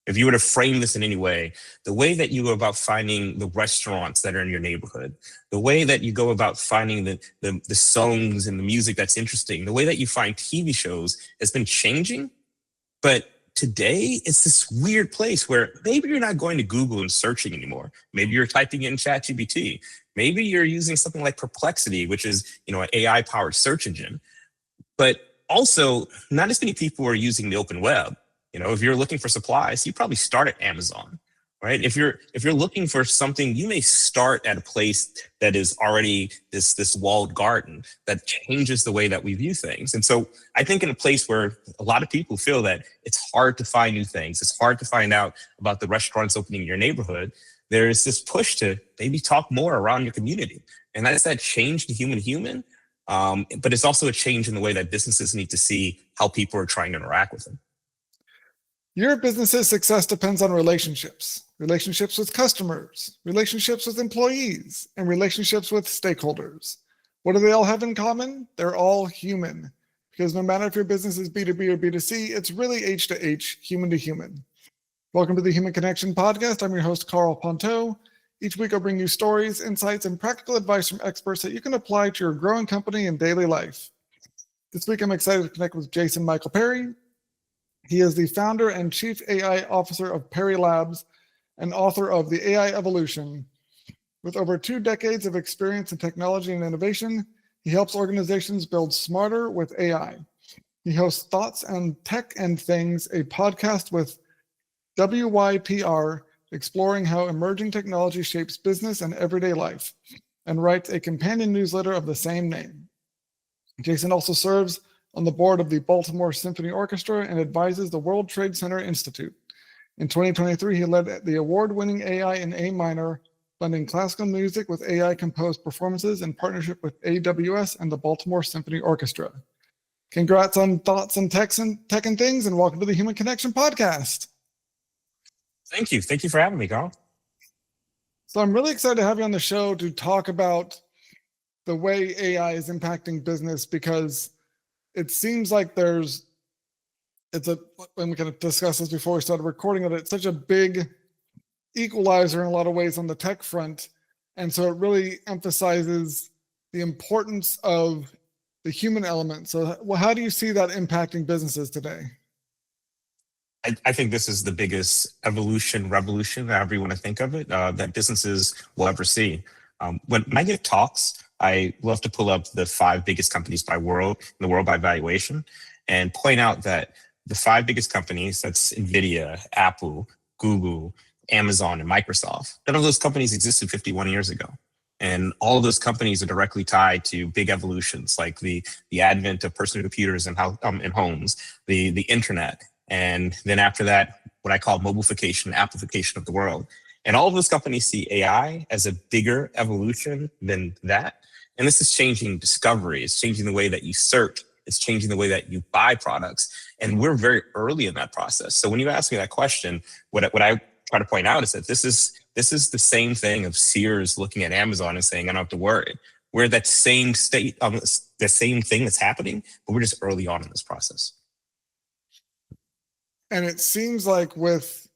if you were to frame this in any way, the way that you go about finding the restaurants that are in your neighborhood, the way that you go about finding the songs and the music that's interesting, the way that you find TV shows has been changing. But today, it's this weird place where maybe you're not going to Google and searching anymore. Maybe you're typing in ChatGPT. Maybe you're using something like Perplexity, which is, an AI-powered search engine. But also, not as many people are using the open web. If you're looking for supplies, you probably start at Amazon, right? If you're looking for something, you may start at a place that is already this walled garden that changes the way that we view things. And so I think in a place where a lot of people feel that it's hard to find new things, it's hard to find out about the restaurants opening in your neighborhood, there's this push to maybe talk more around your community. And that's that change to human to human. But it's also a change in the way that businesses need to see how people are trying to interact with them. Your business's success depends on relationships with customers, relationships with employees, and relationships with stakeholders. What do they all have in common? They're all human. Because no matter if your business is B2B or B2C, it's really H to H, human to human. Welcome to the Human Connection Podcast. I'm your host, Carl Ponto. Each week I'll bring you stories, insights, and practical advice from experts that you can apply to your growing company and daily life. This week I'm excited to connect with Jason Michael Perry. He is the founder and chief AI officer of Perry Labs and author of The AI Evolution. With over 2 decades of experience in technology and innovation, he helps organizations build smarter with AI. He hosts Thoughts on Tech and Things, a podcast with WYPR, exploring how emerging technology shapes business and everyday life, and writes a companion newsletter of the same name. Jason also serves on the board of the Baltimore Symphony Orchestra and advises the World Trade Center Institute. In 2023, he led the award-winning AI in A minor, blending classical music with AI-composed performances in partnership with AWS and the Baltimore Symphony Orchestra. Congrats on Thoughts on Tech and Things, and welcome to the Human Connection Podcast. Thank you. Thank you for having me, Carl. So I'm really excited to have you on the show to talk about the way AI is impacting business, because it seems like when we kind of discussed this before we started recording it, it's such a big equalizer in a lot of ways on the tech front. And so it really emphasizes the importance of the human element. So how do you see that impacting businesses today? I think this is the biggest revolution, however you want to think of it, that businesses will ever see. When I give talks, I love to pull up the 5 biggest companies in the world by valuation, and point out that the 5 biggest companies, that's NVIDIA, Apple, Google, Amazon, and Microsoft, none of those companies existed 51 years ago. And all of those companies are directly tied to big evolutions, like the advent of personal computers and in homes, the internet, and then after that, what I call mobilification, amplification of the world. And all of those companies see AI as a bigger evolution than that. And this is changing discovery. It's changing the way that you search. It's changing the way that you buy products. And we're very early in that process. So when you ask me that question, what I try to point out is that this is the same thing of Sears looking at Amazon and saying, I don't have to worry. We're that same state, the same thing that's happening, but we're just early on in this process. And it seems like with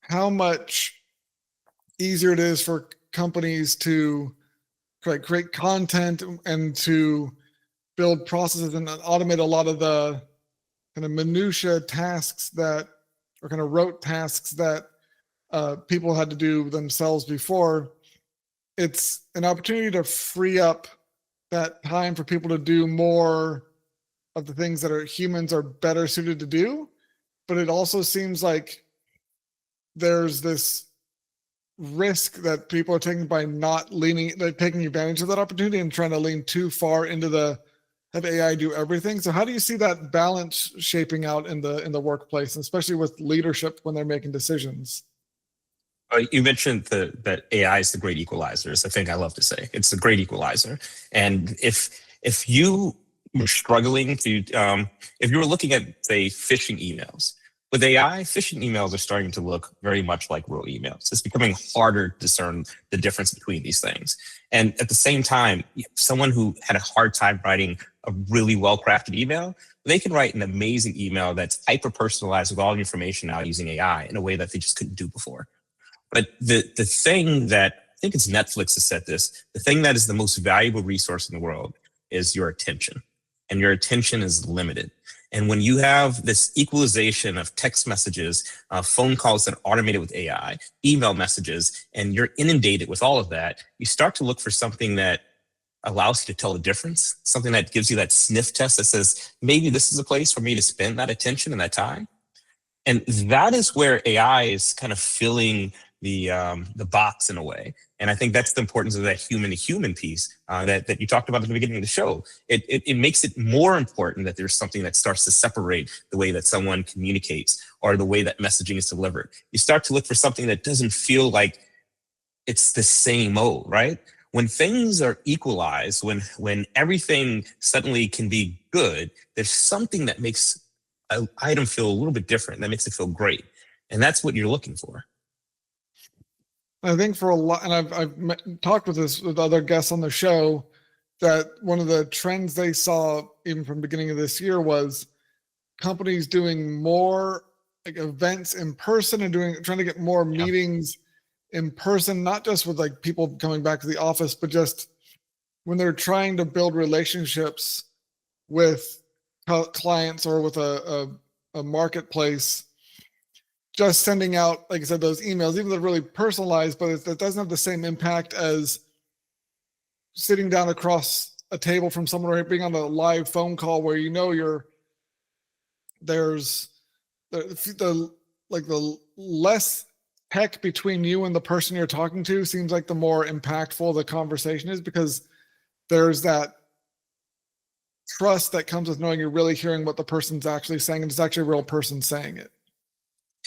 how much easier it is for companies to create content and to build processes and automate a lot of the kind of minutia tasks or kind of rote tasks that people had to do themselves before, it's an opportunity to free up that time for people to do more of the things that humans are better suited to do. But it also seems like there's this risk that people are taking by taking advantage of that opportunity and trying to lean too far into have AI do everything. So how do you see that balance shaping out in the workplace, especially with leadership when they're making decisions? You mentioned that AI is the great equalizer. It's the thing I love to say. It's the great equalizer. And if you were struggling to, if you were looking at, say, phishing emails, With AI, phishing emails are starting to look very much like real emails. It's becoming harder to discern the difference between these things. And at the same time, someone who had a hard time writing a really well-crafted email, they can write an amazing email that's hyper-personalized with all the information now using AI in a way that they just couldn't do before. But the thing that, I think it's Netflix that said this, the thing that is the most valuable resource in the world is your attention. And your attention is limited. And when you have this equalization of text messages, phone calls that are automated with AI, email messages, and you're inundated with all of that, you start to look for something that allows you to tell the difference, something that gives you that sniff test that says, maybe this is a place for me to spend that attention and that time. And that is where AI is kind of filling the box in a way. And I think that's the importance of that human to human piece that you talked about at the beginning of the show. It makes it more important that there's something that starts to separate the way that someone communicates or the way that messaging is delivered. You start to look for something that doesn't feel like it's the same old, right? When things are equalized, when everything suddenly can be good, there's something that makes an item feel a little bit different, that makes it feel great. And that's what you're looking for. I think for a lot, and I've talked with other guests on the show, that one of the trends they saw even from the beginning of this year was companies doing more like events in person and trying to get more meetings in person, not just with like people coming back to the office, but just when they're trying to build relationships with clients or with a marketplace, just sending out, like I said, those emails, even though they're really personalized, but it doesn't have the same impact as sitting down across a table from someone or being on a live phone call where there's the less tech between you and the person you're talking to seems like the more impactful the conversation is, because there's that trust that comes with knowing you're really hearing what the person's actually saying and it's actually a real person saying it.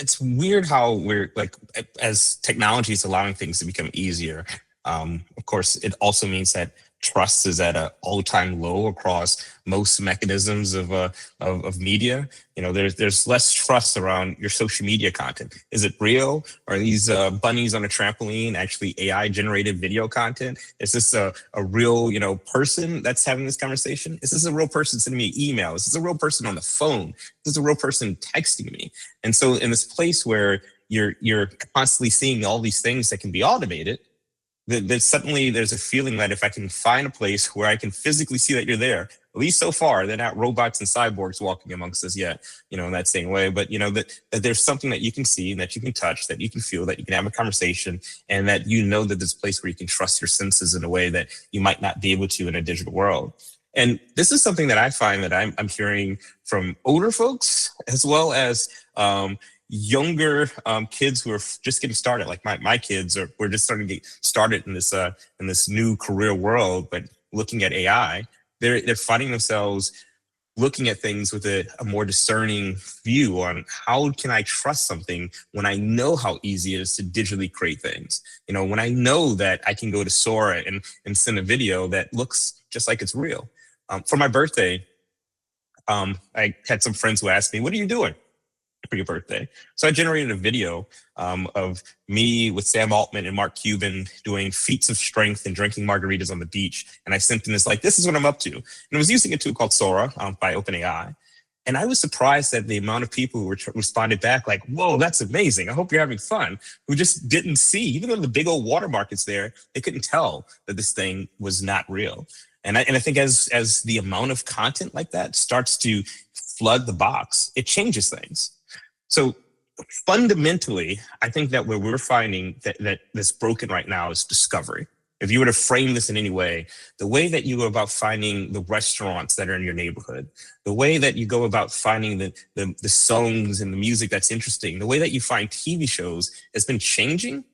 It's weird how we're like, as technology is allowing things to become easier. Of course, it also means that trust is at an all-time low across most mechanisms of media. You know, there's less trust around your social media content. Is it real? Are these bunnies on a trampoline actually AI generated video content? Is this a real, person that's having this conversation? Is this a real person sending me an email? Is this a real person on the phone? Is this a real person texting me? And so in this place where you're constantly seeing all these things that can be automated, suddenly there's a feeling that if I can find a place where I can physically see that you're there, at least so far, they're not robots and cyborgs walking amongst us yet, in that same way. But, that there's something that you can see, that you can touch, that you can feel, that you can have a conversation, and that that there's a place where you can trust your senses in a way that you might not be able to in a digital world. And this is something that I find that I'm hearing from older folks as well as younger kids who are just getting started. Like my kids we're just starting to get started in this new career world, but looking at AI, they're finding themselves looking at things with a more discerning view on how can I trust something when I know how easy it is to digitally create things. When I know that I can go to Sora and send a video that looks just like it's real. For my birthday, I had some friends who asked me, "What are you doing for your birthday?" So I generated a video of me with Sam Altman and Mark Cuban doing feats of strength and drinking margaritas on the beach. And I sent them this is what I'm up to. And I was using a tool called Sora by OpenAI. And I was surprised at the amount of people who responded back like, "Whoa, that's amazing. I hope you're having fun," who just didn't see, even though the big old watermark is there, they couldn't tell that this thing was not real. And I think as the amount of content like that starts to flood the box, it changes things. So fundamentally, I think that where we're finding that that's broken right now is discovery. If you were to frame this in any way, the way that you go about finding the restaurants that are in your neighborhood, the way that you go about finding the songs and the music that's interesting, the way that you find TV shows has been changing.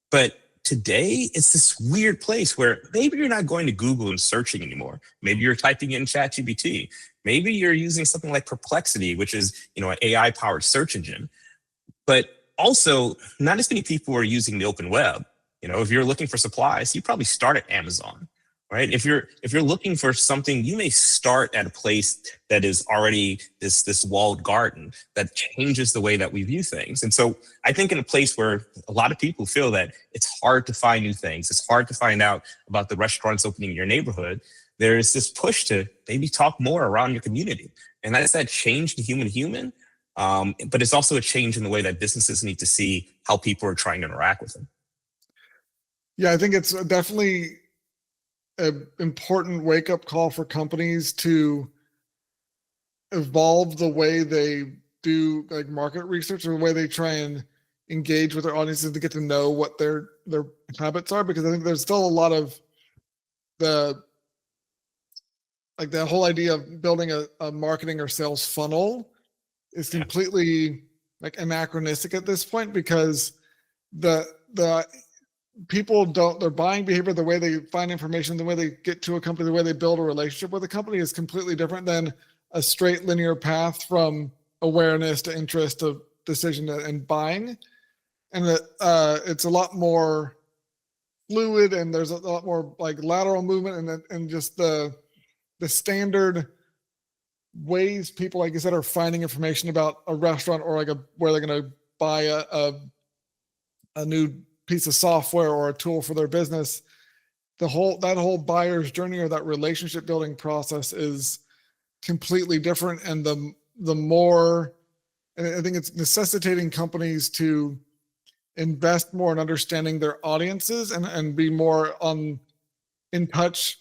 But today, it's this weird place where maybe you're not going to Google and searching anymore. Maybe you're typing in ChatGPT. Maybe you're using something like Perplexity, which is, an AI-powered search engine. But also, not as many people are using the open web. If you're looking for supplies, you probably start at Amazon. right? If you're looking for something, you may start at a place that is already this walled garden that changes the way that we view things. And so I think in a place where a lot of people feel that it's hard to find new things, it's hard to find out about the restaurants opening in your neighborhood, there's this push to maybe talk more around your community. And that's that change to human to human. But it's also a change in the way that businesses need to see how people are trying to interact with them. Yeah, I think it's definitely an important wake up call for companies to evolve the way they do like market research or the way they try and engage with their audiences to get to know what their habits are, because I think there's still a lot of the whole idea of building a marketing or sales funnel is completely like anachronistic at this point, because the people don't, their buying behavior, the way they find information, the way they get to a company, the way they build a relationship with a company is completely different than a straight linear path from awareness to interest to decision and buying. And it's a lot more fluid, and there's a lot more like lateral movement, and just the standard ways people, like you said, are finding information about a restaurant or like where they're going to buy a new piece of software or a tool for their business. That whole buyer's journey or that relationship building process is completely different. And the more, and I think it's necessitating companies to invest more in understanding their audiences and be more in touch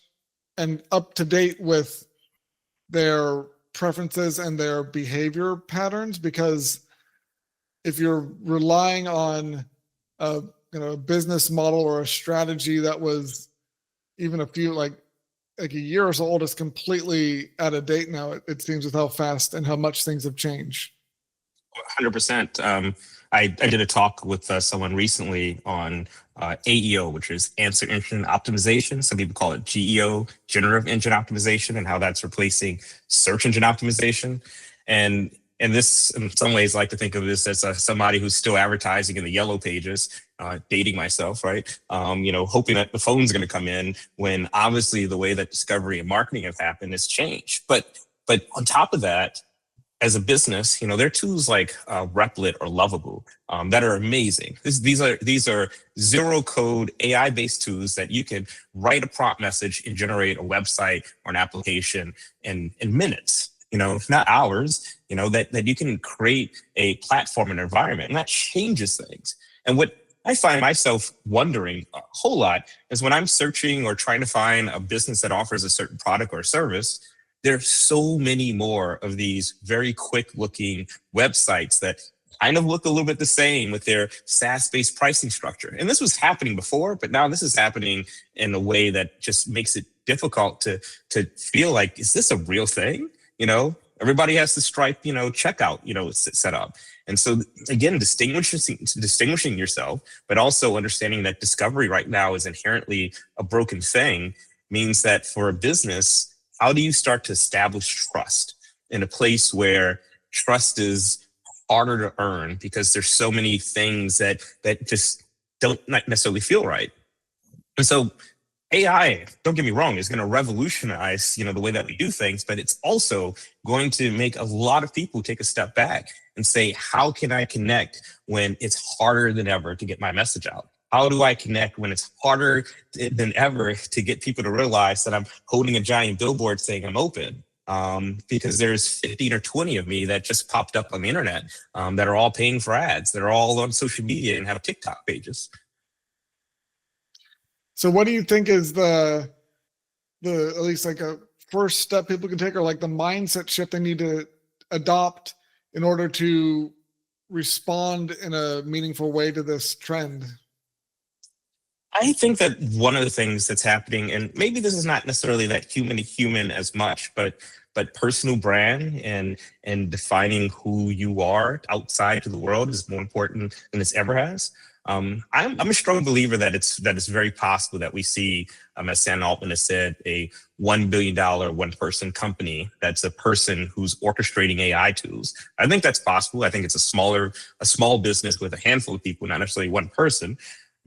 and up to date with their preferences and their behavior patterns. Because if you're relying on a business model or a strategy that was even a few like a year or so old, is completely out of date now, it seems, with how fast and how much things have changed. 100%. I did a talk with someone recently on AEO, which is answer engine optimization. Some people call it GEO, generative engine optimization, and how that's replacing search engine optimization. And this, in some ways, I like to think of this as somebody who's still advertising in the yellow pages, dating myself, right? Hoping that the phone's going to come in, when obviously the way that discovery and marketing have happened has changed. But on top of that, as a business, there are tools like Replit or Lovable that are amazing. These are zero code AI based tools that you can write a prompt message and generate a website or an application in minutes. Not hours. That you can create a platform and environment, and that changes things. And what I find myself wondering a whole lot is when I'm searching or trying to find a business that offers a certain product or service, there's so many more of these very quick looking websites that kind of look a little bit the same with their SaaS-based pricing structure. And this was happening before, but now this is happening in a way that just makes it difficult to feel like, is this a real thing? Everybody has the Stripe, checkout, set up. And so again, distinguishing yourself, but also understanding that discovery right now is inherently a broken thing, means that for a business, how do you start to establish trust in a place where trust is harder to earn because there's so many things that just don't not necessarily feel right? And so AI, don't get me wrong, is going to revolutionize, the way that we do things, but it's also going to make a lot of people take a step back and say, how can I connect when it's harder than ever to get my message out? How do I connect when it's harder than ever to get people to realize that I'm holding a giant billboard saying I'm open? Because there's 15 or 20 of me that just popped up on the internet that are all paying for ads, that are all on social media and have TikTok pages. So what do you think is the at least like a first step people can take, or like the mindset shift they need to adopt in order to respond in a meaningful way to this trend? I think that one of the things that's happening, and maybe this is not necessarily that human to human as much, but personal brand and defining who you are outside to the world is more important than it's ever has. I'm a strong believer that it's very possible that we see, as Sam Altman has said, a $1 billion one-person company that's a person who's orchestrating AI tools. I think that's possible. I think it's a small business with a handful of people, not necessarily one person.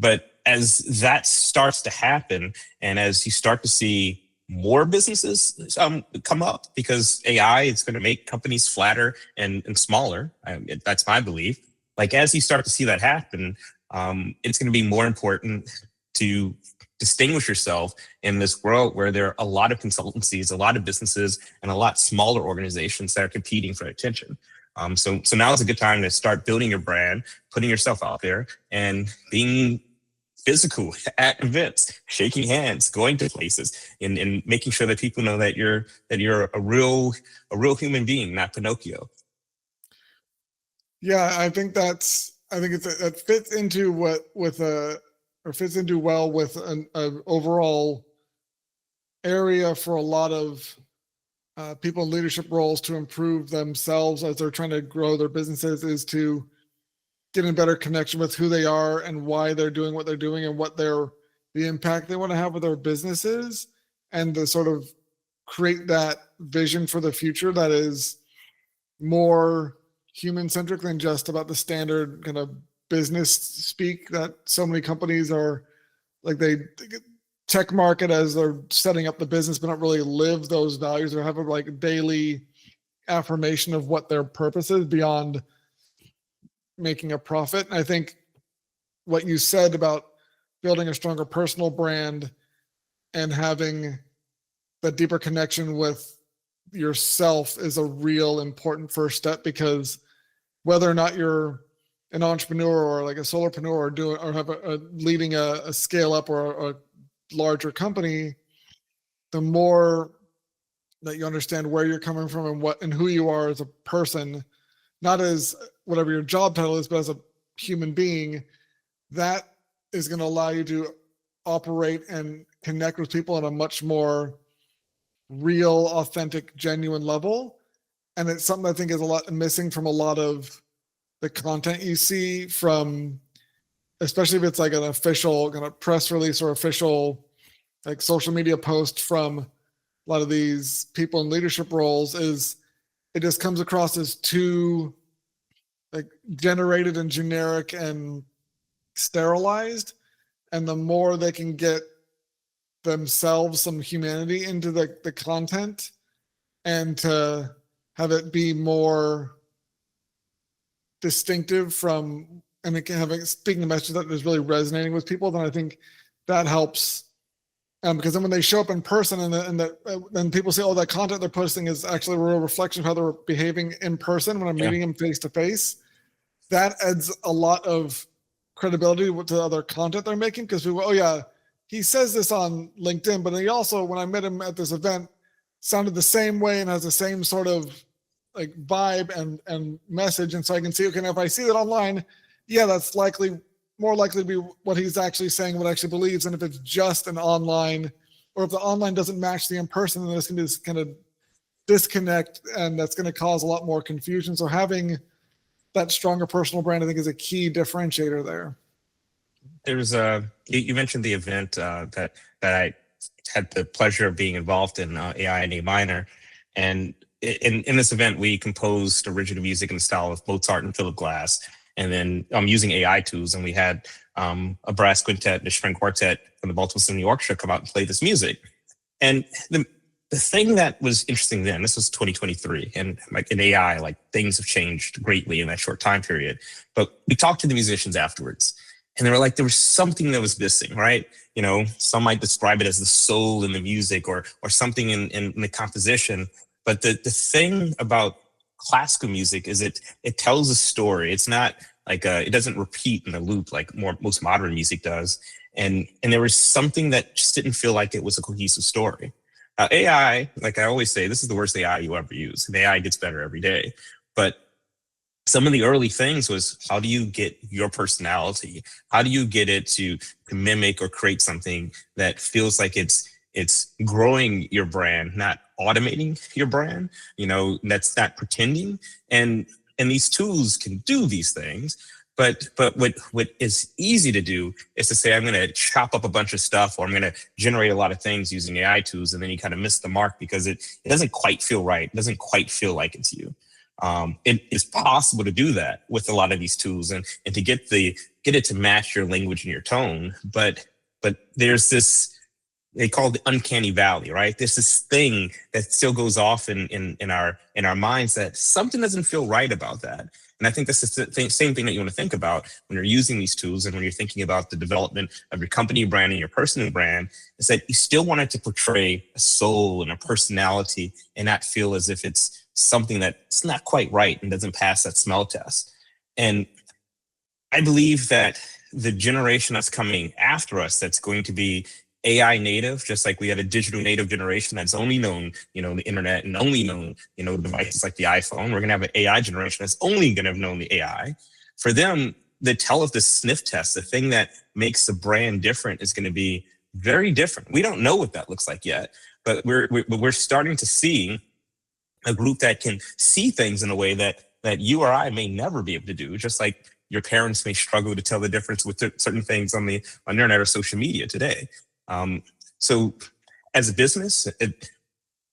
But as that starts to happen, and as you start to see more businesses come up, because AI is going to make companies flatter and smaller. That's my belief. Like, as you start to see that happen, it's going to be more important to distinguish yourself in this world where there are a lot of consultancies, a lot of businesses, and a lot smaller organizations that are competing for attention. So now is a good time to start building your brand, putting yourself out there, and being physical at events, shaking hands, going to places, and making sure that people know that you're a real human being, not Pinocchio. Yeah, I think that fits into fits into well with an overall area for a lot of people in leadership roles to improve themselves as they're trying to grow their businesses, is to get in better connection with who they are and why they're doing what they're doing and what the impact they want to have with their businesses, and to sort of create that vision for the future that is more human centric than just about the standard kind of business speak that so many companies are like, they tech market as they're setting up the business, but not really live those values or have a like daily affirmation of what their purpose is beyond making a profit. And I think what you said about building a stronger personal brand and having that deeper connection with yourself is a real important first step, because whether or not you're an entrepreneur or like a solopreneur or leading a scale up or a larger company, the more that you understand where you're coming from and who you are as a person, not as whatever your job title is, but as a human being, that is going to allow you to operate and connect with people on a much more real, authentic, genuine level. And it's something I think is a lot missing from a lot of the content you see from, especially if it's like an official kind of press release or official like social media post from a lot of these people in leadership roles, is it just comes across as too like generated and generic and sterilized. And the more they can get themselves some humanity into the content, and to have it be more distinctive from, and it can have speaking a message that is really resonating with people, then I think that helps. Because then when they show up in person and people say, oh, that content they're posting is actually a real reflection of how they're behaving in person when I'm meeting them face to face, that adds a lot of credibility to the other content they're making. Because people, oh yeah, he says this on LinkedIn, but he also, when I met him at this event, sounded the same way and has the same sort of like vibe and message. And so I can see, okay, now if I see that online, yeah, that's more likely to be what he's actually saying, what he actually believes. And if it's just an online, or if the online doesn't match the in-person, then there's going to be this kind of disconnect, and that's going to cause a lot more confusion. So having that stronger personal brand, I think, is a key differentiator there. There's you mentioned the event that I had the pleasure of being involved in, AI and A minor, and in this event we composed original music in the style of Mozart and Philip Glass, and then using AI tools, and we had a brass quintet, the string quartet from the Baltimore Symphony Orchestra come out and play this music. And the thing that was interesting then, this was 2023, and like in AI, like things have changed greatly in that short time period. But we talked to the musicians afterwards, and they were like, there was something that was missing, right? You know, some might describe it as the soul in the music, or something in the composition. But the thing about classical music is it tells a story. It's not like it doesn't repeat in a loop like most modern music does. And there was something that just didn't feel like it was a cohesive story. AI, like I always say, this is the worst AI you ever use. And AI gets better every day. But some of the early things was, how do you get your personality? How do you get it to mimic or create something that feels like it's growing your brand, not automating your brand, you know, that's not pretending. And these tools can do these things. But what is easy to do is to say, I'm going to chop up a bunch of stuff, or I'm going to generate a lot of things using AI tools, and then you kind of miss the mark because it doesn't quite feel right. It doesn't quite feel like it's you. It is possible to do that with a lot of these tools, and to get the get it to match your language and your tone. But there's this, they call it the uncanny valley, right? There's this thing that still goes off in our minds that something doesn't feel right about that. And I think that's the same thing that you want to think about when you're using these tools and when you're thinking about the development of your company brand and your personal brand, is that you still want it to portray a soul and a personality and not feel as if it's something that's not quite right and doesn't pass that smell test. And I believe that the generation that's coming after us, that's going to be AI native, just like we had a digital native generation that's only known, the internet and only known, devices like the iPhone. We're going to have an AI generation that's only going to have known the AI. For them, the tell of the sniff test, the thing that makes the brand different, is going to be very different. We don't know what that looks like yet, but we're starting to see a group that can see things in a way that you or I may never be able to do, just like your parents may struggle to tell the difference with certain things on the internet or social media today. So as a business,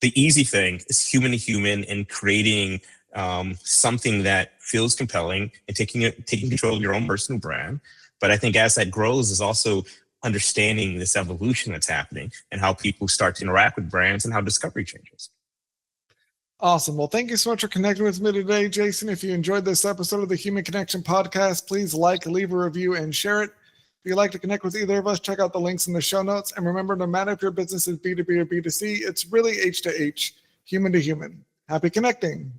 the easy thing is human to human and creating something that feels compelling and taking control of your own personal brand. But I think as that grows is also understanding this evolution that's happening and how people start to interact with brands and how discovery changes. Awesome. Well, thank you so much for connecting with me today, Jason. If you enjoyed this episode of the Human Connection podcast, please leave a review, and share it. If you'd like to connect with either of us, check out the links in the show notes. And remember, no matter if your business is B2B or B2C, it's really H to H, human to human. Happy connecting.